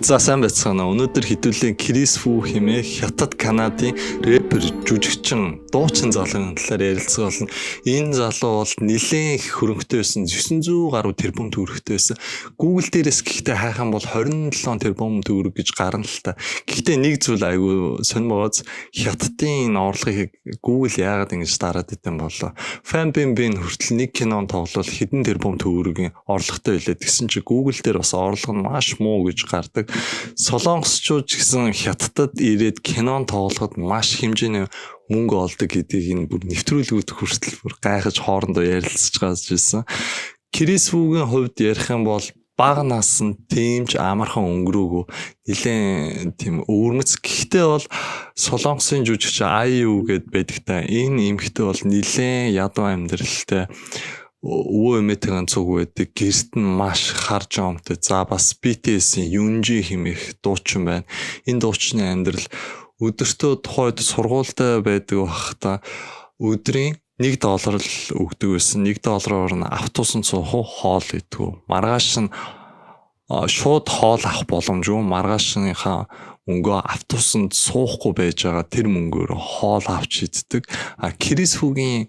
За сайн байцгаана. Өнөөдөр хэдүүлэн Крис Фу хэмээх Хятад Канадын рэпер, жүжигчин, дуучин залуугийн талаар ярилцах болно. Энэ залуу бол нэлээд их хөрөнгөтэй байсан. 900 гаруй тэрбум төгрөгтэй байсан. Google дээрээс гэхдээ хайхан бол 27 тэрбум төгрөг гэж гарна л та. Гэхдээ нэг зүйл айгүй сонирмооз Хятадын энэ орлогыг Google яагаад ингэж дараад идэм болоо. Fanbin хүртэл нэг кинон тоглол хэдэн тэрбум төгрөгийн орлоготой билээ. Тэгсэн чи Google дээр бас орлого нь маш муу гэж гардаг. Солонгосчууд ч гэсэн Хятадд ирээд кинон тоглоход маш хэмжээний мөнгө олдог гэдгийг энэ бүр нэвтрүүлгүүд хүртэл бүр гайхаж хоорондоо ярилцж байсан. Крис Фугийн хувьд ярих юм бол бага насны тэмж амархан өнгөрөөгүй нэлээд тийм өвөрмөц. Гэхдээ бол Солонгосын жүжигч IU гэд байдаг та. Энэ эмэгтэй бол нэлээд ядуу амьдралтай өвөө эмээтэйгэн цуг байдаг. Гэрт нь маш хар жомтой. За бас BTS-ийн Yoonji хэмээх дуучин байна. Энэ дуучны амьдрал өдөртөө тухайд сургуультай байдаг бахта өдрийн $1 л өгдөг байсан. $1 автобусанд суух хоол идэх. Маргааш нь шууд хоол авах боломжгүй. Маргаашныхаа мөнгөө автобусанд суухгүй байж байгаа тэр мөнгөөр хоол авч иддэг. Крис Фугийн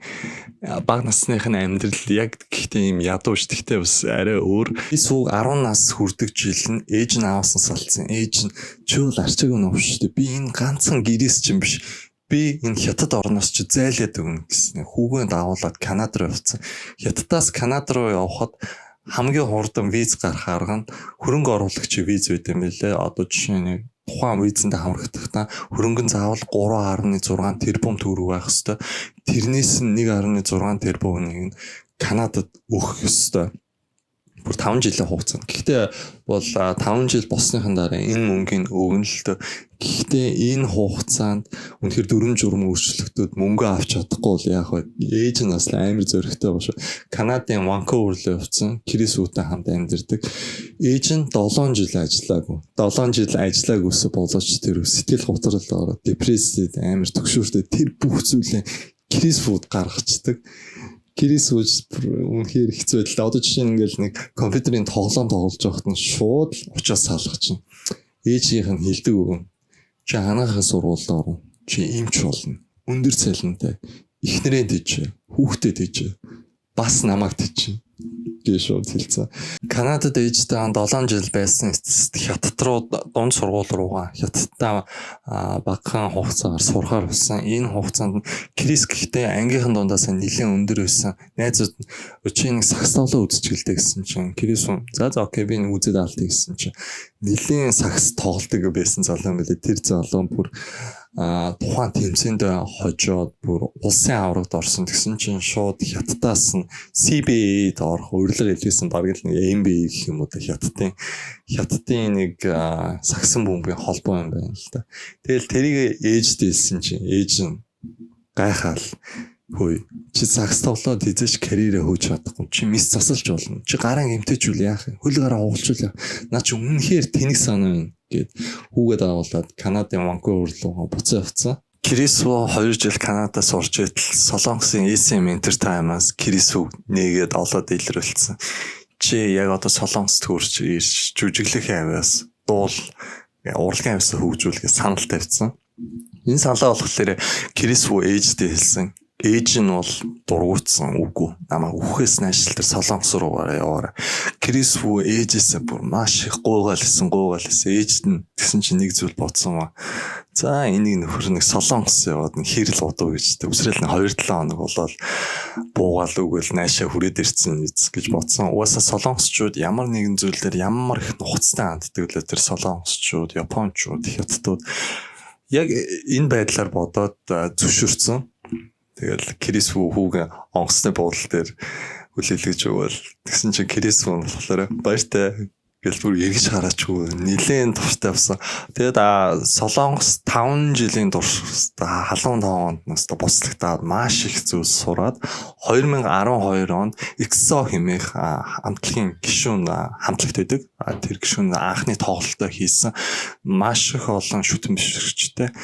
бага насныхын амьдрал яг гэхдээ юм ядуу ш. Тэгтээ бас арай өөр. Крис Фуг 10 нас хүрдэг жил нь ээж нь аавсан салцсан. Ээж нь чөөл арчиг нь өвштэй. Би энэ ганцхан гэрээс ч юм биш. Би энэ Хятад орноос ч зайлаад өгнө гэсэн. Хүүгээ даавуулаад Канада руу явцсан. Хятадаас Канада руу явхад хамгийн хурдан виз гарах арга нь хөрөнгө оруулагчийн виз байт юм билээ. Одоо жишээ нь тухайн визэндээ хамрагдахтаа хөрөнгө нь заавал 3.6 тэрбум төгрөг байх ёстой. Тэрнээс нь 1.6 тэрбумыг нь Канадад өгөх ёстой. Бүр 5 жилийн хугацаанд. Гэхдээ бол 5 жил болсныхан дараа энэ мөнгөний өгнө л дөө. Гэхдээ энэ хугацаанд үнэхээр дүрм журм өөрчлөгдөд мөнгө авч чадахгүй бол яах вэ? Ээж нь бас амар зөрөгтэй бошоо. Канадын Ванкувер руу явсан. Крис Футай хамт амьдардаг. Ээж нь 7 жил ажиллаагүй. 7 жил ажиллаагүйс болооч тэр сэтгэл готрол ороод депрессэд амар төгшөөртэй тэр бүх зүйлээ Крис Фуд гаргацдаг. Крис Фуд үнэхээр хэцүү байдал. Одоо жишээ нь ингээл нэг компьютерийн тоглоом тоглож байхад нь шууд уучаас салгачихна. Ээжийнх нь хэлдэг өгөн. Чи ханаахаа сургуульд орно. Чи эмч болно. Өндөр цалинтай. Эхнэрээ дэж, хүүхдээ дэж, бас намайг дэж гэж шууд хэлсэн. Канадад ээжтэй 7 жил байсан эцэст Хятад руу дунд сургууль руугаа Хятадтай багахан хугацаагаар сурахаар болсон. Энэ хугацаанд Крис гэхдээ ангийнхан дундаас нэлээд өндөр байсан. Найзууд чи нэг сакс тоглоо үзчихэлтэй гэсэн чинь Крис за окей би нэг үзээд аалтыг гэсэн чинь нэлээд сакс тоглодог байсан залуу юм билээ. Тэр залуу бүр тухайн тэмцээнд хожоод бүр улсын аврагт орсон гэсэн чинь шууд Хятадаас нь CBA-д орох урилга илгээсэн баг л нэг NBA гэх юм уу Хятадын нэг сагсан бөмбөгийн холбоо юм байна л да. Тэгэл тэрийг ээждээсэн чинь ээж нь гайхаал хөөе чи сакс тоглоод эзэж карьерээ хөөж чадахгүй чи мис засалж болно чи гараа эмтэйчүүл яах вэ хөл гараа угалчул яах наа чи үнэхээр тэнэг санаа байна гэд хүүгээд авуулаад Канадын Ванкувер руу буцаа явцсан. Крис Фу 2 жил Канадад сурч байтал Солонгосын SM Entertainment-аас Крис Фу нэгээд олоод илрүүлсэн. Чи яг одоо Солонгост хөрч ирж жүжиглэх авиас дуул урлагийн авиас хөгжүүлэхээ санал тавьсан. Энэ саналаа болохоор Крис Фу ээжтэй хэлсэн. Ээж нь бол дургуутсан үгүй. Намайг үхээс наашил тэр Солонгос руу яваарай. Крис Фу ээжээсээ бүр маш их гуйгаал хийсэн. Ээжд нь тэгсэн чинь нэг зүйл бодсон ба. За энийг нөхөр нэг Солонгос яваад нэг хэрэл удуу гэж төвсрэл нэг 2-7 хоног болоод буугаал өгөөл наашаа хүрээд ирсэн гэж бодсон. Угаасаа солонгосчууд ямар нэгэн зүйлээр ямар их нухацтай ханддаг лээ тэр солонгосчууд, японочууд, хятадууд яг энэ байдлаар бодоод зөвшөөрсөн. Тэгэл Крис Фу хүүгээ онгоцны буудлын дээр хүлээлгэж өгөөл. Тэгсэн чинь Крис Фу болохоор баяртай гэж бүр эргэж хараачгүй нилээн туртай авсан. Тэгээд Солонгос 5 жилийн турш халуун тоонд настай буцлагтаад маш их зүйл сураад 2012 онд EXO хэмээх хамтлагийн гишүүн хамтлагт байдаг. Тэр гишүүн анхны тоглолтоо хийсэн. Маш их олон шүтэн бишрэгчтэй.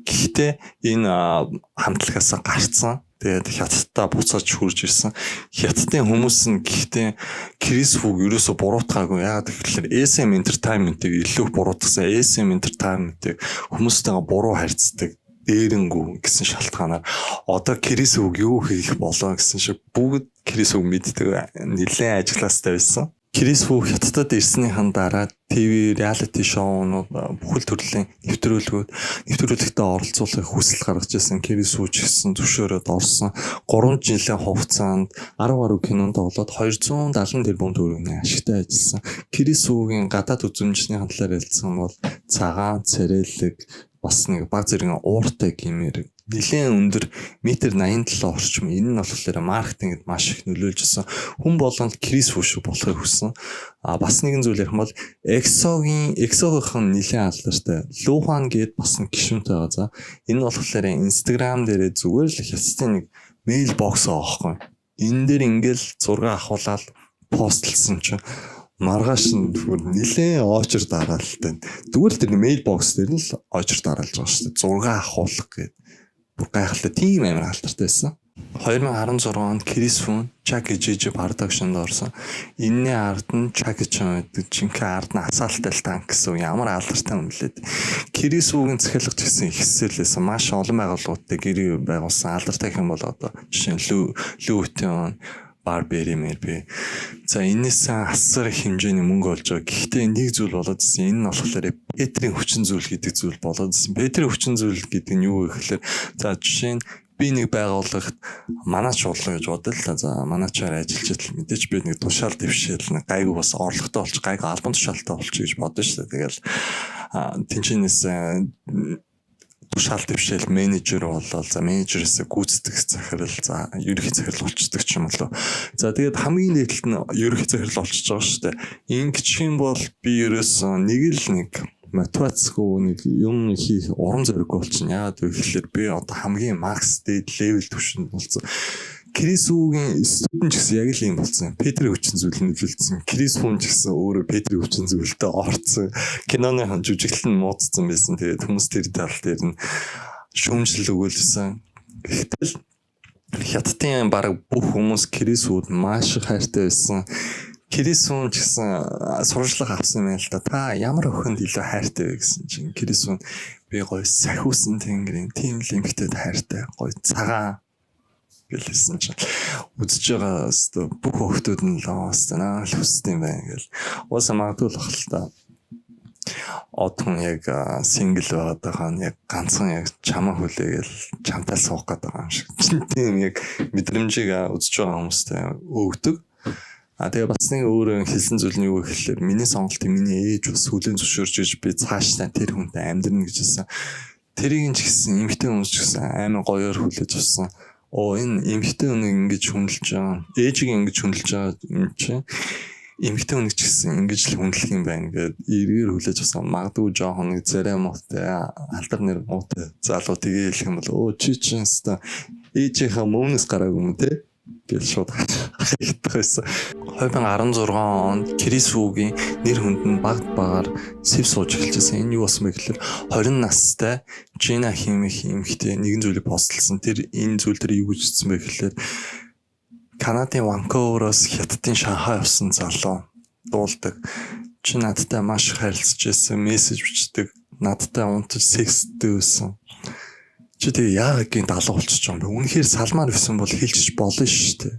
Гэхдээ энэ хамтлагаас гарцсан. Тэгээд хятадтай буцааж хурж ирсэн. Хятадын хүмүүс нь гэхдээ Крис Фуг ерөөсө буруутгаагүй. Яагаад гэвэл SM Entertainment-ийг илүү буруутгасан. SM Entertainment-ийг хүмүүстэйгээ буруу харьцдаг. Дээрэнгүү гэсэн шалтгаанаар одоо Крис Фуг юу хийх болоо гэсэн шиг бүгд Крис Фуг мэддэг нэлээд ажилластай байсан. Крис Фуг хятадд ирснийхэн дараа ТV реалити шоунууд бүхэл төрлийн нэвтрүүлэгтээ оролцуулахыг хүсэл гаргаж ирсэн. Крис Фуг гэсэн зөвшөөрөд орсон. 3 жилийн хугацаанд 10 гаруй кинонд болоод 270 тэрбум төгрөгийн ашигтай ажилласан. Крис Фугийн гадаад үзмжийн талаар хэлсэн бол цагаан, царайлаг бас нэг баг зэрэг ууртай гэмээр нэлээд өндөр метр 87 орчим. Энэ нь болохоор маркетингд маш их нөлөөлж байсан. Хүн болгонд Крис Фуг шиг болохыг хүссэн. Бас нэгэн зүйл ярих юм бол EXO-гийн нэлээд алдартай Лухан гээд бас нэг гишүүнтэй байгаа. За энэ нь болохоор Instagram дээрээ зүгээр л хятадын нэг мэйл бокс аахгүй. Энэ дээр ингээл зураг авахуулаад постлсон чинь маргааш нь нэлээд очер дараалтай. Зүгээр л тэр мэйл бокс дээр нь л очер дараалж байгаа шүү дээ. Зураг авахуулах гээд бүр гайхалтай тийм амар алдартай байсан. 2016 онд Крис Фуг Chuck E. Cheese production-д орсон. Энэний ард нь Chuck E. Cheese гэдэг жинхэнэ ард нь асаалтай танк гэсэн ямар алдартай юм блээд. Крис Фугийн захиалга гэсэн ихсэлээсэн маш олон байгууллагуудтай гэр байгуулсан алдартай юм бол одоо жишээ нь Лүтэн Барбери мэрбэ. За энэс асар их хэмжээний мөнгө олж байгаа. Гэхдээ нэг зүйл болоод ирсэн. Энэ нь болохоор Петрийн хүчин зүйл гэдэг зүйл болоод ирсэн. Петрийн хүчин зүйл гэдэг нь юу вэ гэхээр за жишээ нь би нэг байгууллагт манаач боллоо гэж бодъё л та. За манаачаар ажиллаж идэл мэдээч би нэг тушаал дэвшээл нэг гайгүй бас орлоготой болчих, гайгүй албан тушаалтай болчих гэж бодъё шүү дээ. Тэгэл тэнчнээс тушаал дэвшээл менежер болол за менежерээс гүйцэтгэх захирал за ерөнхий захирал болчихдог ч юм уу. За тэгээд хамгийн нийтлэлт нь ерөнхий захирал болчихж байгаа шүү дээ. Ингэчих юм бол би ерөөсөө нэг мотивацгүй нэг юм хийх урам зориг болчихно. Яагаад вэ гэхээр би одоо хамгийн макс дээд левел түвшинд болсон. Крис Фугийн студент ч гэсэн яг л юм болсон. Петрийн хүчин зүйл нөлөөлсөн. Крис Фуг ч гэсэн өөрөө Петрийн хүчин зүйлтэй орцсон. Киноны жүжиглэл нь муудсан байсан. Тэгээд хүмүүс тэр тал дээр нь шүүмжлэл өгүүлсэн. Гэтэл хятадын баг бүх хүмүүс Крис Фугд маш их хайртай байсан. Крис Фуг ч гэсэн сурчлага авсан юм л да. Та ямар охинд илүү хайртай вэ гэсэн чинь Крис Фуг би гоё сахиусан тэнгэрийн тийм л эмэгтэйд хайртай. Гоё цагаан гэлсэн чинь үзэж байгаа өстө бүх хүмүүс нь л аастана л хүсдэм байх гэл. Уусаа магадгүй л бах л та. Одхон яг сингл байгаад байгаа нь яг ганцхан яг чамаа хүлээгээл чамтай суух гэдэг юм шиг. Тийм яг мэдрэмжийг үзэж байгаа хүмүүстэй өгдөг. Тэгээ бас нэг өөр хэлсэн зүйл нь юу гэхээр миний сонголтыг миний ээж бас хүлээн зөвшөөрч иж би цаашдаа тэр хүнтэй амьдрна гэж хэлсэн. Тэрийг ч гэсэн эмэгтэй хүмүүс ч гэсэн амар гоёор хүлээж авсан. Энэ эмэгтэй хүнийг ингэж хүндэлж байгаа. Ээжийг ингэж хүндэлж байгаа юм чи. Эмэгтэй хүнийг ч гэсэн ингэж л хүндлэх юм байна гэдэг эргээр хүлээж авсан. Магадгүй жоохон нэг зарай муутай, алдар нэр муутай залуу тэгээ хэлэх юм бол чи хэвээр ээжийнхээ мөнөөс гараагүй юм те. Гэл шууд хайхтайсан. 2016 онд Крис Фугийн нэр хүнд нь багаар сэв сууж эхэлжсэн. Энэ юу болсон бэ гэхээр 20 настай Жина хэмээх эмэгтэй нэгэн зүйлийг постлсон. Тэр энэ зүйл дээр юу гэж хэлсэн бэ гэхээр Канадын Ванкувероос Хятадын Шанхай явсан залуу дуулдаг. Чи надтай маш их харилцаж байсан, мессеж бичдэг. Надтай унтаж секстэй байсан. Чи тэгээ яагаад гин далуу болчихж байгаа юм бэ? Үнэхээр салмаар байсан бол хэлчих болно шүү дээ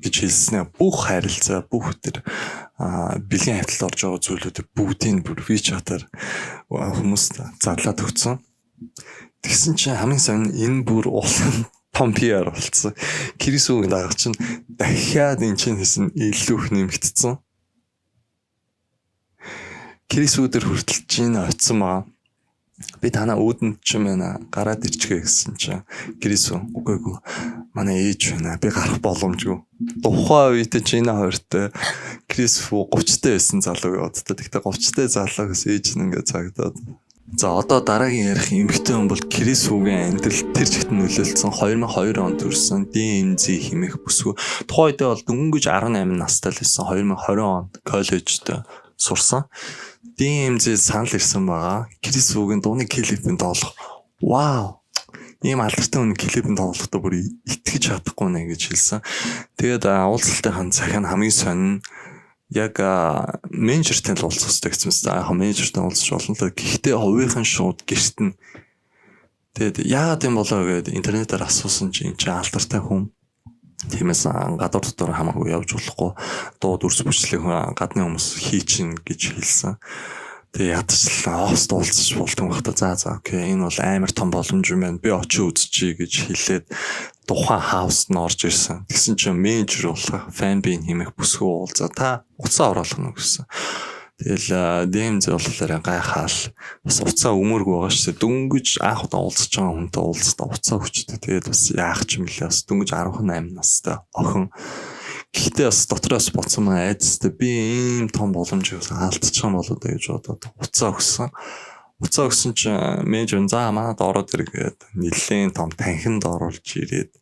гэж хэлснээр бүх харилцаа бүх тэр бэлгийн хавталд орж байгаа зүйлүүдийг бүгдийг бүр вич хатаар хүмүүст зарлаад өгсөн. Тэгсэн чинь хамгийн сайн энэ бүр улаан том PR болсон. Крис Фугийн дагах чинь дахиад энэ чинь хэсэн илүү их нэмэгдсэн. Крис Фуг дээр хүртэл чинь очсон маа. Би танаа өөдөнд ч юм байна гараад ирчихээ гэсэн чинь Крис Фуг үгүй манай ээж байна би гарах боломжгүй. Тухайн үед Жина хоёртой Крис Фуг 30-тай байсан залуу яваад. Тэгтээ 30-тай залуугаас ээж нь ингээд цагдаад. За одоо дараагийн ярих эмэгтэй хүн бол Крис Фугийн амьдрал тэр чигт нөлөөлсөн 2002 онд төрсэн DMZ хэмээх бүсгүй. Тухайн үед бол дөнгөж 18 настай л байсан. 2020 онд коллежид сурсан. DMZ санал ирсэн байгаа. Крис Фугийн дууны клипэнд олох. Вау. ийм алдартай хүн клипэнд тоглохдоо бүр итгэж чадахгүй нэ гэж хэлсэн. Тэгээд уулзалтынхаа цахим хамгийн сонин яг менежертэй л уулзах хэрэгтэй гэсэн мэт. Яг менежертэй уулзах болно л. Гэхдээ хувийнхан шууд гэрт нь тэгээд яагаад юм болоо гэдэг интернетээр асуусан чинь алдартай хүн. Тиймээс гадуур дотор хамаагүй явж болохгүй дууд үрс бүчлэг гадны хүмүүс хийчин гэж хэлсэн. Тэгээ ядчлаа хост уулзч болтон багта за окей энэ бол амар том боломж юм байна. Би очиж үзчихье гэж хэлээд тухайн хауст нь орж ирсэн. Тэгсэн чинь менежер болох фан бин хэмэх бүсгүй уулзаа та уцаа оруулах нь гэсэн. Тэгэл DMZ болохоор гайхаал бас уцаа өмөрг байгаа шүү дээ. Дөнгөж анх удаа уулзч байгаа хүнтэй уулзтаа уцаа хүчтэй. Тэгээд бас яах ч юм бэлээ бас дөнгөж 18 настай охин. Гэхдээ бас дотроос боцсон айдастай би ийм том боломжийг алдчих юм болоо да гэж бодоод уцаа өгсөн. Уцаа өгсөн чинь менежер за манад ороод иргээд нэлээд том танхимд оруулж ирээд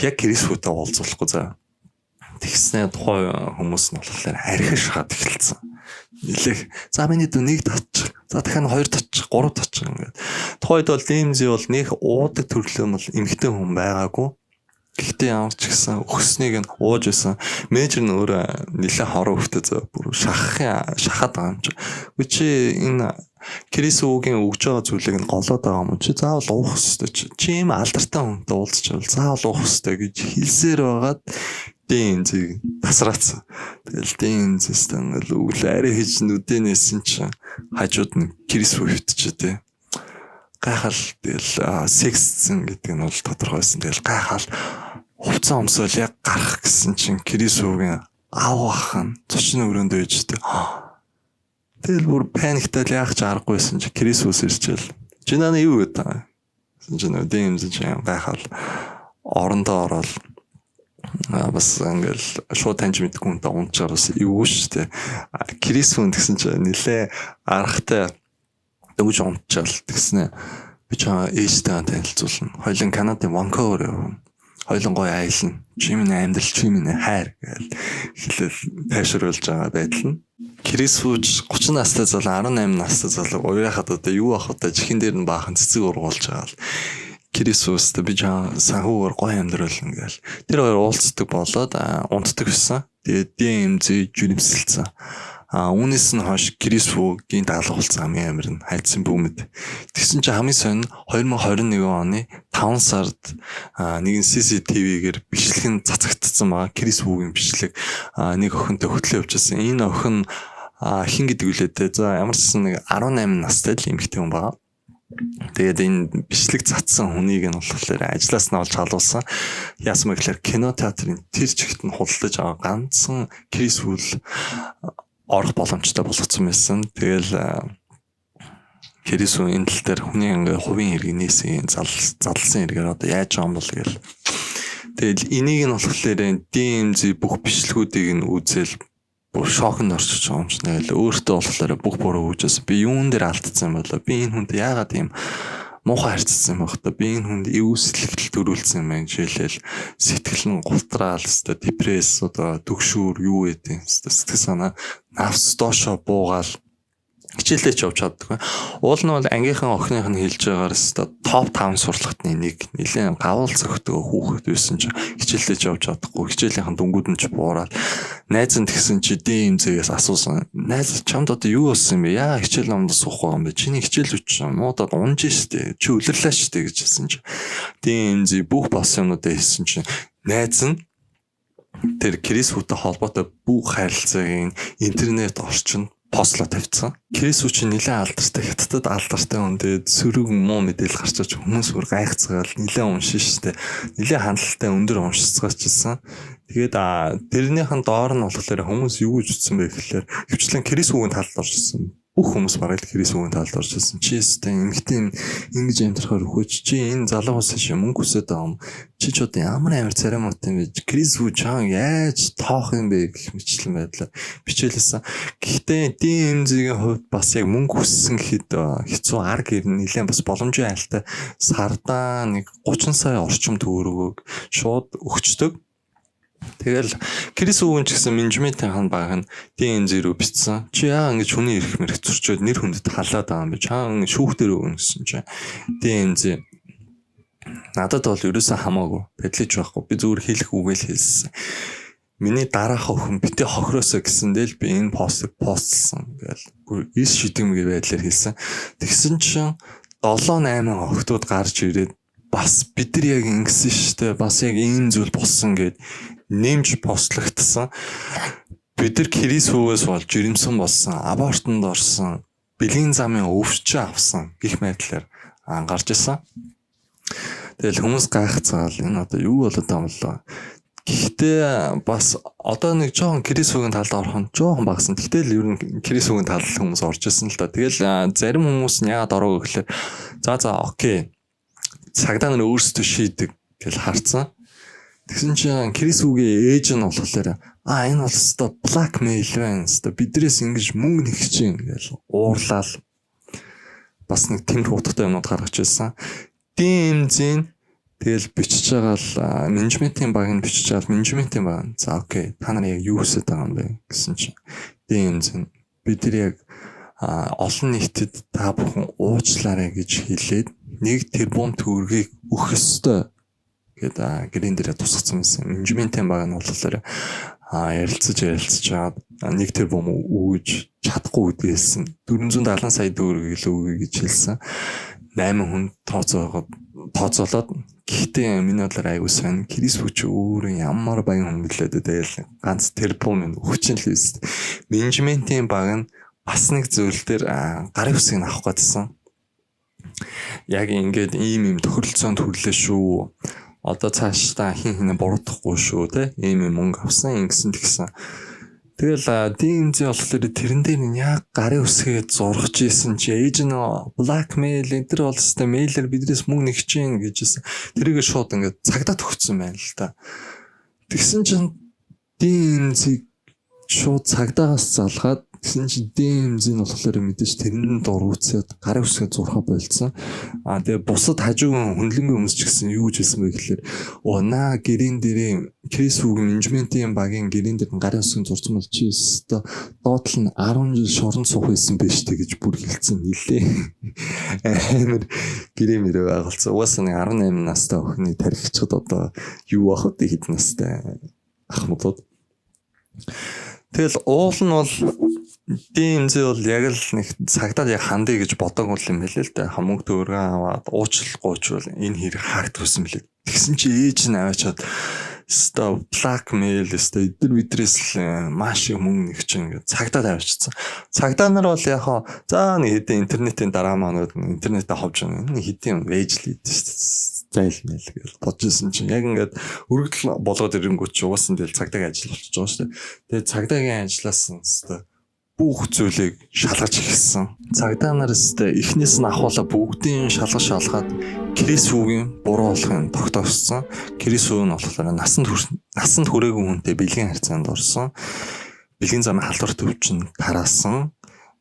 яг Крисфүүтэй уулзуулахгүй за. Тэгснээр тухай хүмүүс нь болохоор архиж шахаад эхэлсэн. Нилээх за миний дүү нэг татчих. За дахиад хоёр татчих, гурав татчих ингээд. Тухайд бол DMZ бол нэг уудаг төрлөө бол эмхтэй хүн байгаагүй. Гэхдээ ямар ч гэсэн өгснгийг нь ууж исэн. Менежер нь өөрөө нэлээд хорон хөвтэй зөө бүр шахаад байгаа юм чи. Үгүй чи энэ Крисүүгийн өгж байгаа зүйлийг нь голоод байгаа юм чи заавал уух хэрэгтэй чи ийм алдартай хүнтэй уулзчихвал заавал уух хэрэгтэй гэж хэлсээр байгаад DMZ тасраацсан. Тэгэл DMZ-ст ингээл үгүй арай хийж нүдэнэсэн чи хажууд нь Крисүү хөвтчээ те. Гайхал тэгэл секссэн гэдэг нь бол тодорхойсэн. Тэгэл гайхал хувцас өмсөөл яг гарах гэсэн чинь Крисүүгийн аав ахын зочин өрөөндөө ижтэй. Тэгэл бүр паниктал яах ч аргагүйсэн чи Крисүүс ирчихэл. Чи наа юу гэдэг. Чи нөө DMZ чинь гайхал орондоо ороод бас ингээл шууд таньж мэдгүй хүнтэй унтчаар бас эвгүй шүү дээ. Крисүүн гэсэн чинь нилээ аргатай дөнгөж унтчаал тэгснэ. Би чаа ээжтэй танилцуулна. Хоёлын Канадын Ванкувер явна. Хоёлын гоё аялна. Чи минь амьдрал чи минь хайр гэж хэлэл тайшруулж байгаа байдал нь. Крисүүч 30 настай зал 18 настай зал уяахад одоо юу ах одоо чихэн дээр нь баахан цэцэг ургуулж байгаа л. Крисүүст би чаа санхүүгээр гоё амьдрал ингээл. Тэр хоёр уулздаг болоод унтдаг гэсэн. Тэгээд DMZ жирэмсэлсэн. Үүнээс нь хойш Крисүүгийн даалга болсон хамгийн амар нь хайцсан бүүмэд. Тэгсэн чинь хамгийн сонь 2021 оны 5 сард нэгэн CCTV-гээр бичлэг нь цацагдсан байгаа. Крисүүгийн бичлэг нэг охинтой хөтлөө явуулсан. Энэ охин хин гэдэг үлээдээ. За ямар ч нэг 18 настай л эмэгтэй хүн байгаа. Тэгээд энэ бичлэг цацсан хүнийг нь болохоор ажлаас нь олж халуулсан. Яасан бэ гэхээр кино театрын тэр чигт нь худалдаж байгаа ганцхан Крисүүл орох боломжтой болгоцсон байсан. Тэгэл Крисүү энэ тал дээр хүний ингээ хувийн хэрэг нээсэн зарлсан хэрэгээр одоо яаж байгаа юм бол гэл. Тэгэл энийг нь болохоор DMZ бүх бичлэгүүдийг нь үзэл бүр шокнд орчиж байгаа юм шиг нэ. Өөртөө болохоор бүх буруу үжээс би юун дээр алдсан юм болоо. Би энэ хүнд яагаад ийм муухай харьцсан юм бэ хта. Би энэ хүнд эвсэлхэл төрүүлсэн юм байна. Жишээлбэл сэтгэл нь гутраал өстой депресс одоо төгшүүр юу гэдэг юм. Сэтгэл санаа навс доошо буугаал хичээлээ ч явж чаддаггүй. Уул нь бол ангийнхан охиных нь хэлж байгаагаар өстой топ 5 сурлагтны нэг нэлээд гавал зөгтөө хүүхэд байсан чинь хичээлээ ч явж чадахгүй. Хичээлийнхэн дүнгууд нь ч буураад найз нь тэгсэн чи DMZ-ээс асуусан. Найз чамд одоо юу болсон юм бэ? Яа хичээл номд суухгүй юм бэ? Чиний хичээл үуч муудад унж штэ. Чи үлэрлээ штэ гэж хэлсэн чи. DMZ бүх болсон юмнуудаа хэлсэн чи найз нь тэр Крисүүтэй холбоотой бүх харилцааг интернет орчинд постло тавьсан. Крисүү чинь нэлээд алдартай, хятадд алдартай хүн. Тэгээд сөрөг муу мэдээлэл гарч иж хүмүүс бүр гайхацгаал нэлээд уншин штэ. Нэлээд хандлттай өндөр уншицгаачсан. Тэгээд тэрнийхэн доор нь болохоор хүмүүс юу гэж утсан бэ гэхээр хөвчлэн Крисүүгийн талд орж ирсэн. Бүх хүмүүс бараг Крисүүгийн талд орж ирсэн. Чи өстэй эмгтэн ингэж амьдрахаар өгөөч. Чи энэ залуус шиг мөнгө хүсэж байгаа юм. Чи ч одоо ямар амар царамт юм бэ? Крисүү чаан яаж тоох юм бэ гэх мэтлэн байдлаа бичээлсэн. Гэхдээ DMZ-ийн хувьд бас яг мөнгө хүссэн гэхэд хэцүү арга гэр нэлээд бас боломжийн айлтай сардаа нэг 30 сая орчим төгрөгөг шууд өгчдөг. Тэгэл Крисүүгийн ч гэсэн менежментийн баг нь DMZ рүү бичсэн. Чи яа ингэж хүний ирэх мэрэг зөрчөөд нэр хүндэд халаад байгаа юм бэ? Чаан шүүхтэр өгнө гэсэн чинь DMZ Надад бол ерөөсөө хамаагүй. Бэдлэж байхгүй. Би зүгээр хэлэх үгээл хэлсэн. Миний дараах охин битээ хохироосоо гэсэндээ л би энэ постыг постлсан гээл. Эс шидэмгийн байдлаар хэлсэн. Тэгсэн чинь 7-8 охтууд гарч ирээд бас бид нар яг ингэсэн штэ. Бас яг ийм зүйл болсон гэд нэмж постлогдсон. Бид нар Крис Фүүгээс болж жирэмсэн болсон. Абортонд орсон. Бэлгийн замын өвчөө авсан гэх мэтлэр гарч исэн. Тэгэл хүмүүс гайхацгаал энэ одоо юу болоод байгаа юм болоо. Гэхдээ бас одоо нэг жоохон Крис Фүүгийн талд орох нь жоохон багсан. Тэгтэл ер нь Крис Фүүгийн талд хүмүүс орж исэн л да. Тэгэл зарим хүмүүс нь яагаад ороо гэхлээр за окей. Цагдаа нар өөрсдөө шийдэг гэж харцсан. Тэгсэн чинь Крис Фүүгийн ээж нь болохоор энэ бол өстой blackmail байна. Өстой бидрээс ингэж мөнгө нэгч чинь гэж уурлал. Бас нэг тэмдэг утгатай юмнууд гаргаж ирсэн. DMZ тэгэл бичиж байгаа л менежментийн баг нь бичиж байгаа менежментийн баг. За окей. Та нар яг юу хийсэж байгаа юм бэ гэсэн чинь DMZ бид нар яг олон нийтэд та бүхэн уучлаарай гэж хэлээд 1 тэрбум төгрөгийг өгөх ёстой гэдэг гэрэн дээрээ тусгацсан байсан. Менежментийн баг нь болохоор ярилцаж жаад 1 тэрбум өгж чадахгүй гэдгээсэн. 470 сая төгрөгийг л өгье гэж хэлсэн. 8 хүн тооцоолоод гэхдээ миний бодлоор аягүй сайн Крис Фүү өөрөө ямар баян хүн гэлээд тэгэл ганц тэрбум нь өгч л байсан. Менежментийн баг нь бас нэг зүйл дээр гарын үсгийг авах гэдсэн. Яг ингээд ийм тохиролцоонд хүрлээ шүү. Одоо цааш та хин буруудахгүй шүү те. Ийм мөнгө авсан ингэсэн тэгсэн. Тэгэл DMZ болохоор тэрэн дээр нь яг гарын үсгээ зургаж ийсэн чи ээж нь blackmail энэ бол өстэй мэйлэр бидрээс мөнгө нэгч гин гэжсэн. Тэрийг шууд ингээд цагдаад өгсөн байна л та. Тэгсэн чинь DMZ шууд цагдаагаас залгаад тэгсэн чинь DMZ нь болохоор мэдээж тэрэнд дурууцаад гарын үсгээ зурхаа болцсон. Тэгээ бусад хажуугийн хөндлөнгийн хүмүүс ч гэсэн юу гэж хэлсэн бэ гэхээр наа гэрийн дээрээ Крис Фүүгийн менежментийн багийн гэрийн дээр гарын үсгийн зурсан бол чи өстө доотлол нь 10 жил шорон суух байсан байж тээ гэж бүр хэлсэн нилээ. Амар гэрийн мөрөө байгуулсан. Угаасаа нэг 18 настай охины тархичд одоо юу ах вэ хэд настай ахмадууд. Тэгэл уул нь бол DMZ бол яг л нэг цагдаад яг хандъя гэж бодоогүй юм байлээ л дээ. Хамаг төгрөгөө аваад уучлахгүй ч бол энэ хэрэг хаагдсан мөлий. Тэгсэн чи ээж нь аваачаад өстой blackmail өстой бидрээс л маш их мөнгө нэг чинь ингээд цагдаад авчирсан. Цагдаа нар бол яг за нэг хэдэн интернетийн дараа манууд интернетээ ховж байгаа хэдэн вэж л идэв шүү дээ. Зайлмэл гэж бодчихсон чинь яг ингээд өргөдөл болгоод ирэнгүүт чи угаасан тэгэл цагдаагийн ажил болчихж байгаа шүү дээ. Тэгээ цагдаагийн ажлаас нь өстой бүх зүйлийг шалгаж эхэлсэн. Цагдаа нар өстой эхнээс нь ахуулаа бүгдийн шалгаж Крис Фүүгийн буруу болохыг тогтооссон. Крис Фүү нь болохоор насанд хүрээгүй хүнтэй бэлгийн харьцаанд орсон. Бэлгийн замын халдвар төвчин тараасан.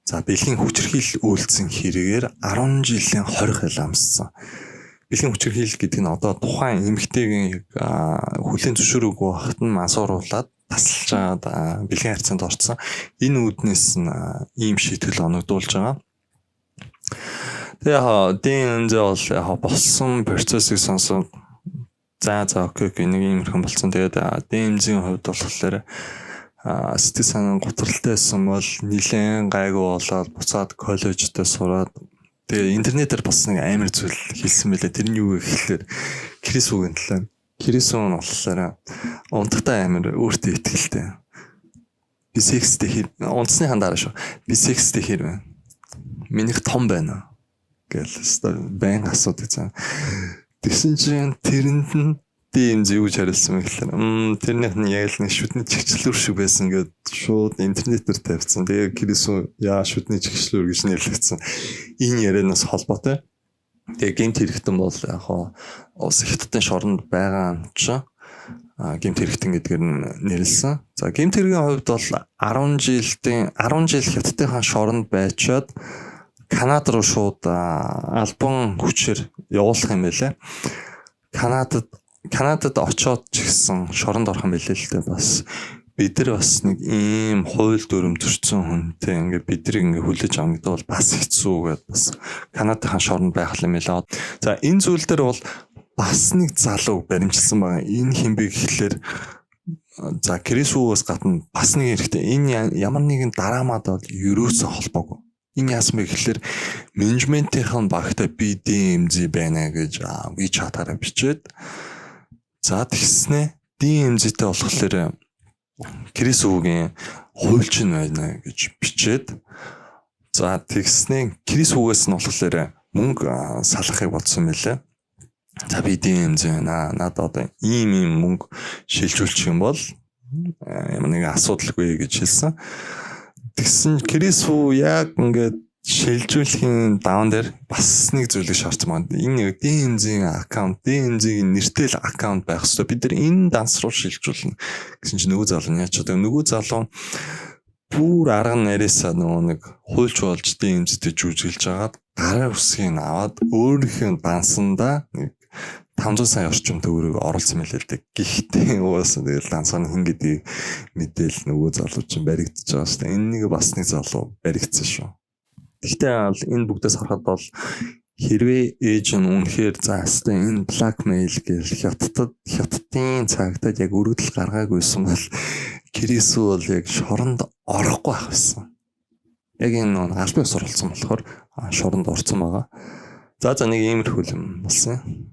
За бэлгийн хүчирхийлэл үйлдсэн хэрэгээр 10 жилийн 20 хил амссан. Бэлгийн хүчирхийлэл гэдэг нь одоо тухайн эмэгтэйгийн хүлээн зөвшөөрөөгүй байхад нь мансууруулад тасалж байгаа бэлгийн харьцаанд орсон. Энэ үүднээс нь ийм шийтгэл оногдуулж байгаа. Тэгээ DMZ бол болсон процессыг сонсоод за окей нэг иймэрхэн болсон. Тэгээд DMZ-ийн хувьд болохоор сэтгэл санаа готролтой байсан бол нэлээд гайгүй болоод буцаад коллежтэй сураад тэгээ интернетээр бас нэг амар зүйл хэлсэн байлаа. Тэр нь юу вэ гэхээр Крис Фүүгийн талаар. Крис Фүү нь болохоор унтахтай амар өөртөө ихтэй. Би секстэй унтсны хандараа шүү. Би секстэй хэр байна. Минийх том байна гэлээ байн асуудаг цаа. Тэгсэн чинь тэрэнд нь DMZ юу хариулсан бэ гэхээр тэрнийх нь яг л нэг шүтний чигчлүүр шиг байсан гэд шууд интернетээр тавьсан. Тэгээ Крис яа шүтний чигчлүүр гэж нэрлэгдсэн. Энэ ярианаас холбоотой. Тэгээ гемт хэрэгтэн бол яг улс хятадын шоронд байгаа юм чи гемт хэрэгтэн гэдгээр нь нэрлсэн. За гемт хэрэгийн хувьд бол 10 жил хятадын шоронд байчаад Канад руу шууд албан хүчээр явуулах юм байлаа. Канадад очоод ч гэсэн шоронд орох юм байлээ л дээ. Бас бид нар бас нэг ийм хууль дүрм төрсэн хүнтэй ингээд бидрийг ингээд хүлээж авах гэдэг бол бас хэцүү гэдэг бас Канадын шоронд байх юм байлаа. За энэ зүйл дээр бол бас нэг залуу баримжилсан байгаа. Энэ хинбэ гэхлээр за Крисүүгээс гадна бас нэг хэрэгтэй. Энэ ямар нэгэн драмад бол ерөөсөө холбоогүй. Энэ яасан бэ гэхлээр менежментийн багтаа би DMZ байна гэж WeChat-аараа бичээд за тэгснэ DMZ-тэй болохоор Крисүүгийн хуульч нь байна гэж бичээд за тэгснэ Крисүүгээс нь болохоор мөнгө салахыг бодсон мөлий. За би DMZ байна. Надад одоо ийм мөнгө шилжүүлчих юм бол ямар нэгэн асуудалгүй гэж хэлсэн. Тэгсэн Крисүү яг ингээд шилжүүлэхийн даун дээр бас нэг зүйлийг шаардсан байна. Энэ DMZ-ийн аккаунт, DMZ-ийн нэртэл аккаунт байх хэрэгтэй. Бид нар энэ данс руу шилжүүлнэ гэсэн чинь нөгөө залуу нь яач одоо нөгөө залуу бүр арга нарийсаа нөгөө нэг хуульч болж DMZ-тэй жүжиглж агаад гарын үсгийг аваад өөрийнхөө дансанда 500 сая орчим төгрөг оруулсан мэлээ л дээ. Гэхдээ уусаа тэгэл дансаар хин гэдгийг мэдээл нөгөө залуу чинь баригдаж байгаа шүү дээ. Энэ нэг бас нэг залуу баригдсан шүү. Гэхдээ энэ бүгдээс харахад бол хэрвээ ээж нь үнэхээр заастай энэ blackmail гэж хятадын цагтад яг өргөдөл гаргаагүйсэн бол Крисүү бол яг шоронд орохгүй байх байсан. Яг энэ нэг албан ёс оролцсон болохоор шоронд орсон байгаа. За нэг иймэрхүү юм болсон.